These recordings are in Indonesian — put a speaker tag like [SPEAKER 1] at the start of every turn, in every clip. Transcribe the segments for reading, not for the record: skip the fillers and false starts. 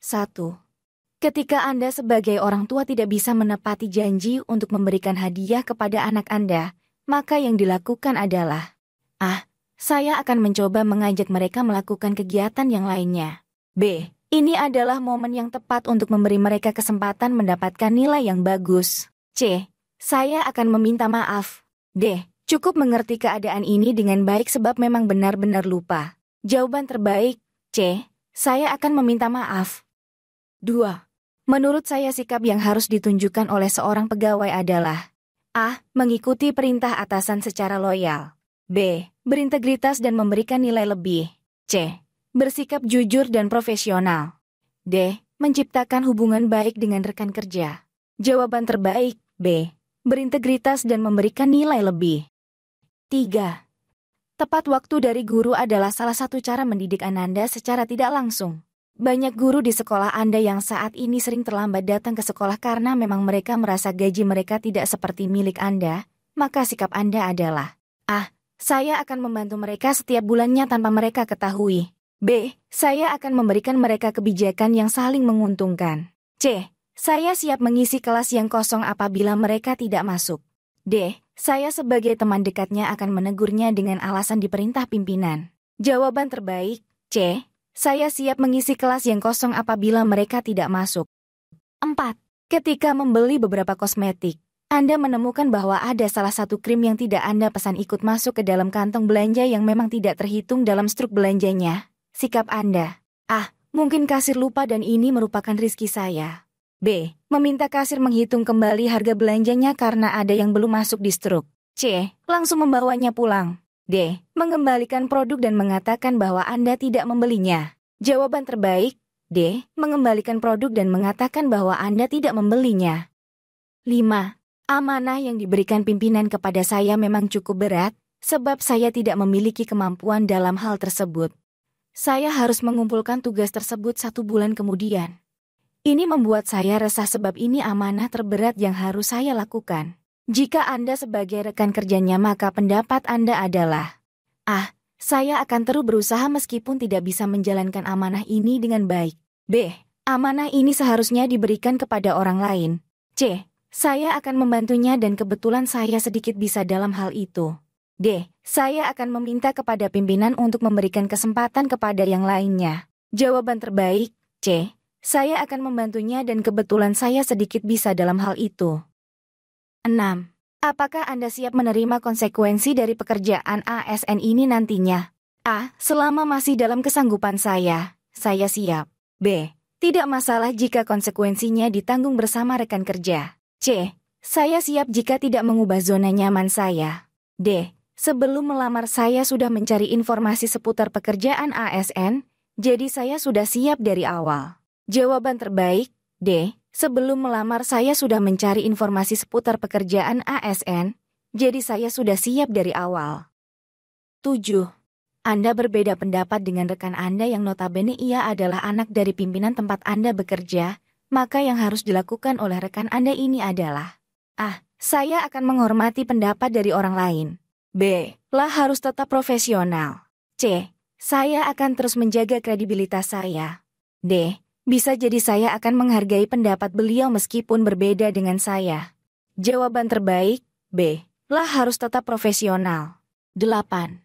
[SPEAKER 1] 1. Ketika Anda sebagai orang tua tidak bisa menepati janji untuk memberikan hadiah kepada anak Anda, maka yang dilakukan adalah saya akan mencoba mengajak mereka melakukan kegiatan yang lainnya. B. Ini adalah momen yang tepat untuk memberi mereka kesempatan mendapatkan nilai yang bagus. C. Saya akan meminta maaf. D. Cukup mengerti keadaan ini dengan baik sebab memang benar-benar lupa. Jawaban terbaik, C. Saya akan meminta maaf. 2. Menurut saya sikap yang harus ditunjukkan oleh seorang pegawai adalah A. Mengikuti perintah atasan secara loyal. B. Berintegritas dan memberikan nilai lebih. C. Bersikap jujur dan profesional. D. Menciptakan hubungan baik dengan rekan kerja. Jawaban terbaik, B. Berintegritas dan memberikan nilai lebih. 3. Tepat waktu dari guru adalah salah satu cara mendidik Ananda secara tidak langsung. Banyak guru di sekolah Anda yang saat ini sering terlambat datang ke sekolah karena memang mereka merasa gaji mereka tidak seperti milik Anda, maka sikap Anda adalah A. Saya akan membantu mereka setiap bulannya tanpa mereka ketahui. B. Saya akan memberikan mereka kebijakan yang saling menguntungkan. C. Saya siap mengisi kelas yang kosong apabila mereka tidak masuk. D. Saya sebagai teman dekatnya akan menegurnya dengan alasan diperintah pimpinan. Jawaban terbaik, C. Saya siap mengisi kelas yang kosong apabila mereka tidak masuk. 4. Ketika membeli beberapa kosmetik, Anda menemukan bahwa ada salah satu krim yang tidak Anda pesan ikut masuk ke dalam kantong belanja yang memang tidak terhitung dalam struk belanjanya. Sikap Anda. A. Mungkin kasir lupa dan ini merupakan rezeki saya. B. Meminta kasir menghitung kembali harga belanjanya karena ada yang belum masuk di struk. C. Langsung membawanya pulang. D. Mengembalikan produk dan mengatakan bahwa Anda tidak membelinya. Jawaban terbaik, D. Mengembalikan produk dan mengatakan bahwa Anda tidak membelinya. 5. Amanah yang diberikan pimpinan kepada saya memang cukup berat, sebab saya tidak memiliki kemampuan dalam hal tersebut. Saya harus mengumpulkan tugas tersebut 1 bulan kemudian. Ini membuat saya resah sebab ini amanah terberat yang harus saya lakukan. Jika Anda sebagai rekan kerjanya maka pendapat Anda adalah A. Saya akan terus berusaha meskipun tidak bisa menjalankan amanah ini dengan baik. B. Amanah ini seharusnya diberikan kepada orang lain. C. Saya akan membantunya dan kebetulan saya sedikit bisa dalam hal itu. D. Saya akan meminta kepada pimpinan untuk memberikan kesempatan kepada yang lainnya. Jawaban terbaik, C. Saya akan membantunya dan kebetulan saya sedikit bisa dalam hal itu. 6. Apakah Anda siap menerima konsekuensi dari pekerjaan ASN ini nantinya? A. Selama masih dalam kesanggupan saya siap. B. Tidak masalah jika konsekuensinya ditanggung bersama rekan kerja. C. Saya siap jika tidak mengubah zona nyaman saya. D. Sebelum melamar saya sudah mencari informasi seputar pekerjaan ASN, jadi saya sudah siap dari awal. Jawaban terbaik, D. Sebelum melamar saya sudah mencari informasi seputar pekerjaan ASN, jadi saya sudah siap dari awal. 7. Anda berbeda pendapat dengan rekan Anda yang notabene ia adalah anak dari pimpinan tempat Anda bekerja, maka yang harus dilakukan oleh rekan Anda ini adalah A. Saya akan menghormati pendapat dari orang lain. B. Harus tetap profesional. C. Saya akan terus menjaga kredibilitas saya. D. Bisa jadi saya akan menghargai pendapat beliau meskipun berbeda dengan saya. Jawaban terbaik, B. Harus tetap profesional. 8.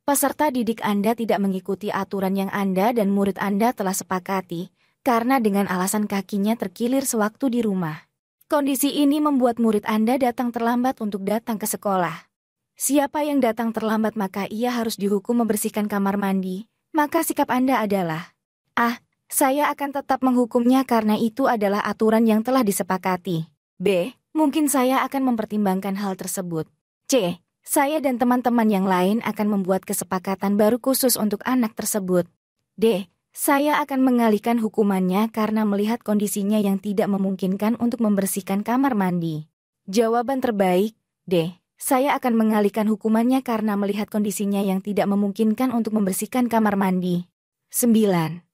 [SPEAKER 1] Peserta didik Anda tidak mengikuti aturan yang Anda dan murid Anda telah sepakati, karena dengan alasan kakinya terkilir sewaktu di rumah. Kondisi ini membuat murid Anda datang terlambat untuk datang ke sekolah. Siapa yang datang terlambat maka ia harus dihukum membersihkan kamar mandi, maka sikap Anda adalah A. Saya akan tetap menghukumnya karena itu adalah aturan yang telah disepakati. B. Mungkin saya akan mempertimbangkan hal tersebut. C. Saya dan teman-teman yang lain akan membuat kesepakatan baru khusus untuk anak tersebut. D. Saya akan mengalihkan hukumannya karena melihat kondisinya yang tidak memungkinkan untuk membersihkan kamar mandi. Jawaban terbaik, D. Saya akan mengalihkan hukumannya karena melihat kondisinya yang tidak memungkinkan untuk membersihkan kamar mandi. 9.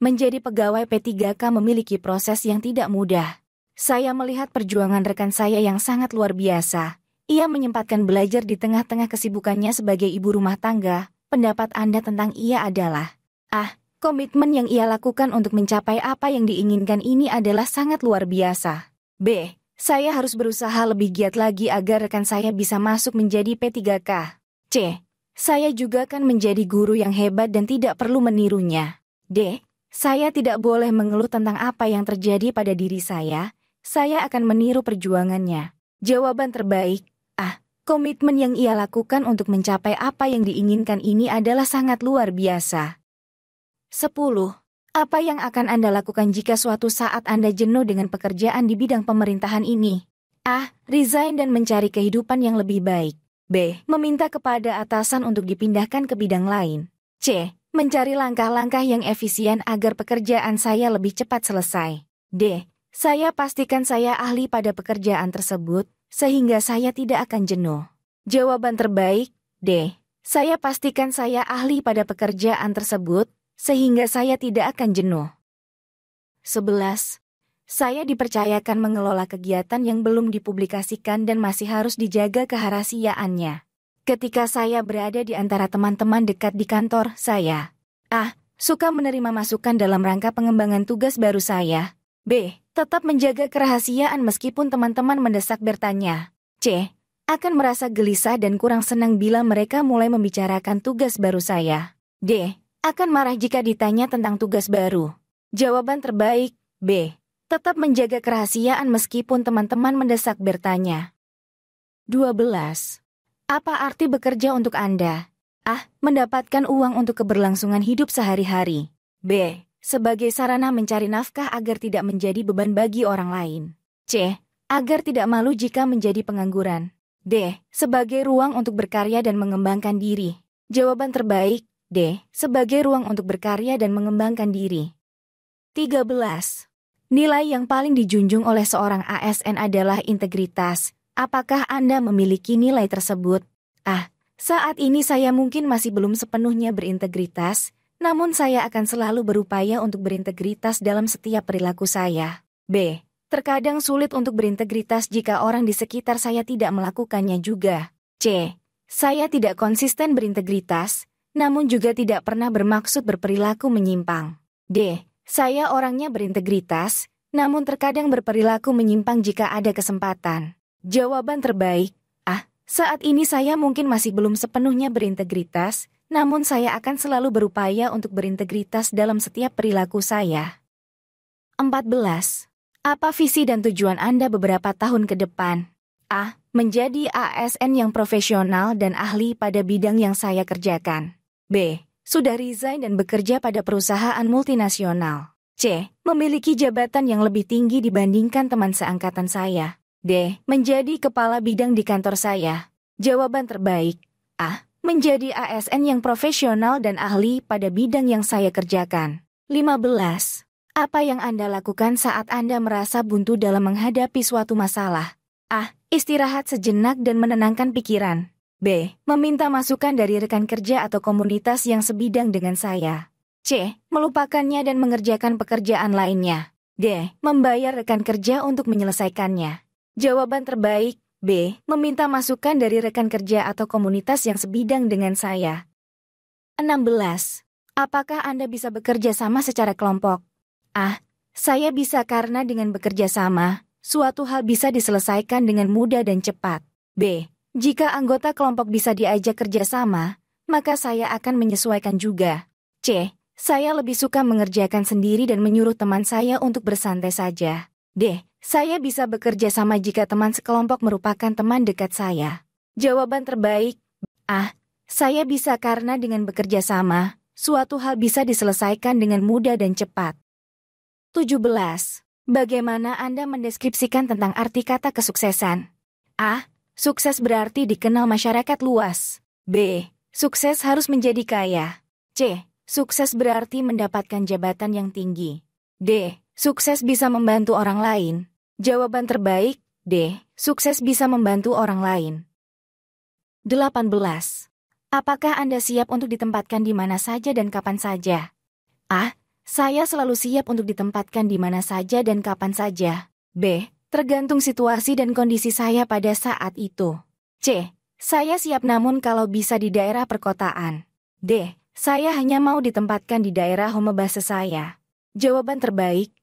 [SPEAKER 1] Menjadi pegawai P3K memiliki proses yang tidak mudah. Saya melihat perjuangan rekan saya yang sangat luar biasa. Ia menyempatkan belajar di tengah-tengah kesibukannya sebagai ibu rumah tangga. Pendapat Anda tentang ia adalah A. Komitmen yang ia lakukan untuk mencapai apa yang diinginkan ini adalah sangat luar biasa. B. Saya harus berusaha lebih giat lagi agar rekan saya bisa masuk menjadi P3K. C. Saya juga akan menjadi guru yang hebat dan tidak perlu menirunya. D. Saya tidak boleh mengeluh tentang apa yang terjadi pada diri saya akan meniru perjuangannya. Jawaban terbaik, A. Komitmen yang ia lakukan untuk mencapai apa yang diinginkan ini adalah sangat luar biasa. 10. Apa yang akan Anda lakukan jika suatu saat Anda jenuh dengan pekerjaan di bidang pemerintahan ini? A. Resign dan mencari kehidupan yang lebih baik. B. Meminta kepada atasan untuk dipindahkan ke bidang lain. C. Mencari langkah-langkah yang efisien agar pekerjaan saya lebih cepat selesai. D. Saya pastikan saya ahli pada pekerjaan tersebut, sehingga saya tidak akan jenuh. Jawaban terbaik, D. Saya pastikan saya ahli pada pekerjaan tersebut, sehingga saya tidak akan jenuh. 11. Saya dipercayakan mengelola kegiatan yang belum dipublikasikan dan masih harus dijaga kerahasiaannya. Ketika saya berada di antara teman-teman dekat di kantor, saya A. Suka menerima masukan dalam rangka pengembangan tugas baru saya. B. Tetap menjaga kerahasiaan meskipun teman-teman mendesak bertanya. C. Akan merasa gelisah dan kurang senang bila mereka mulai membicarakan tugas baru saya. D. Akan marah jika ditanya tentang tugas baru. Jawaban terbaik, B. Tetap menjaga kerahasiaan meskipun teman-teman mendesak bertanya. 12. Apa arti bekerja untuk Anda? A. Mendapatkan uang untuk keberlangsungan hidup sehari-hari. B. Sebagai sarana mencari nafkah agar tidak menjadi beban bagi orang lain. C. Agar tidak malu jika menjadi pengangguran. D. Sebagai ruang untuk berkarya dan mengembangkan diri. Jawaban terbaik, D. Sebagai ruang untuk berkarya dan mengembangkan diri. 13. Nilai yang paling dijunjung oleh seorang ASN adalah integritas. Apakah Anda memiliki nilai tersebut? A. Saat ini saya mungkin masih belum sepenuhnya berintegritas, namun saya akan selalu berupaya untuk berintegritas dalam setiap perilaku saya. B. Terkadang sulit untuk berintegritas jika orang di sekitar saya tidak melakukannya juga. C. Saya tidak konsisten berintegritas, namun juga tidak pernah bermaksud berperilaku menyimpang. D. Saya orangnya berintegritas, namun terkadang berperilaku menyimpang jika ada kesempatan. Jawaban terbaik, A. Saat ini saya mungkin masih belum sepenuhnya berintegritas, namun saya akan selalu berupaya untuk berintegritas dalam setiap perilaku saya. 14. Apa visi dan tujuan Anda beberapa tahun ke depan? A. Menjadi ASN yang profesional dan ahli pada bidang yang saya kerjakan. B. Sudah resign dan bekerja pada perusahaan multinasional. C. Memiliki jabatan yang lebih tinggi dibandingkan teman seangkatan saya. D. Menjadi kepala bidang di kantor saya. Jawaban terbaik, A. Menjadi ASN yang profesional dan ahli pada bidang yang saya kerjakan. 15. Apa yang Anda lakukan saat Anda merasa buntu dalam menghadapi suatu masalah? A. Istirahat sejenak dan menenangkan pikiran. B. Meminta masukan dari rekan kerja atau komunitas yang sebidang dengan saya. C. Melupakannya dan mengerjakan pekerjaan lainnya. D. Membayar rekan kerja untuk menyelesaikannya. Jawaban terbaik, B. Meminta masukan dari rekan kerja atau komunitas yang sebidang dengan saya. 16. Apakah Anda bisa bekerja sama secara kelompok? A. Saya bisa karena dengan bekerja sama, suatu hal bisa diselesaikan dengan mudah dan cepat. B. Jika anggota kelompok bisa diajak kerjasama, maka saya akan menyesuaikan juga. C. Saya lebih suka mengerjakan sendiri dan menyuruh teman saya untuk bersantai saja. D. Saya bisa bekerja sama jika teman sekelompok merupakan teman dekat saya. Jawaban terbaik, A. Saya bisa karena dengan bekerja sama, suatu hal bisa diselesaikan dengan mudah dan cepat. 17. Bagaimana Anda mendeskripsikan tentang arti kata kesuksesan? A. Sukses berarti dikenal masyarakat luas. B. Sukses harus menjadi kaya. C. Sukses berarti mendapatkan jabatan yang tinggi. D. Sukses bisa membantu orang lain. Jawaban terbaik, D. Sukses bisa membantu orang lain. 18. Apakah Anda siap untuk ditempatkan di mana saja dan kapan saja? A. Saya selalu siap untuk ditempatkan di mana saja dan kapan saja. B. Tergantung situasi dan kondisi saya pada saat itu. C. Saya siap namun kalau bisa di daerah perkotaan. D. Saya hanya mau ditempatkan di daerah home base saya. Jawaban terbaik,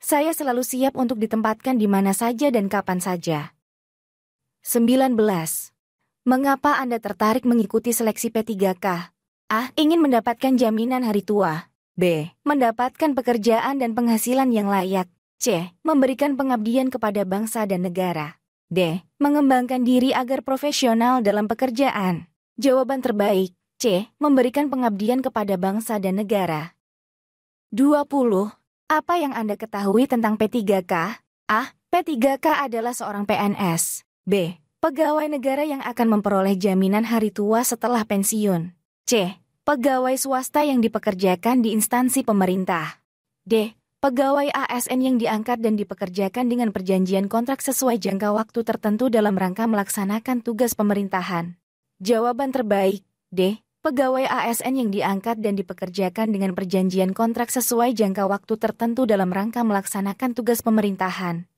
[SPEAKER 1] saya selalu siap untuk ditempatkan di mana saja dan kapan saja. 19. Mengapa Anda tertarik mengikuti seleksi P3K? A. Ingin mendapatkan jaminan hari tua. B. Mendapatkan pekerjaan dan penghasilan yang layak. C. Memberikan pengabdian kepada bangsa dan negara. D. Mengembangkan diri agar profesional dalam pekerjaan. Jawaban terbaik, C. Memberikan pengabdian kepada bangsa dan negara. 20. Apa yang Anda ketahui tentang P3K? A. P3K adalah seorang PNS. B. Pegawai negara yang akan memperoleh jaminan hari tua setelah pensiun. C. Pegawai swasta yang dipekerjakan di instansi pemerintah. D. Pegawai ASN yang diangkat dan dipekerjakan dengan perjanjian kontrak sesuai jangka waktu tertentu dalam rangka melaksanakan tugas pemerintahan. Jawaban terbaik, D. Pegawai ASN yang diangkat dan dipekerjakan dengan perjanjian kontrak sesuai jangka waktu tertentu dalam rangka melaksanakan tugas pemerintahan.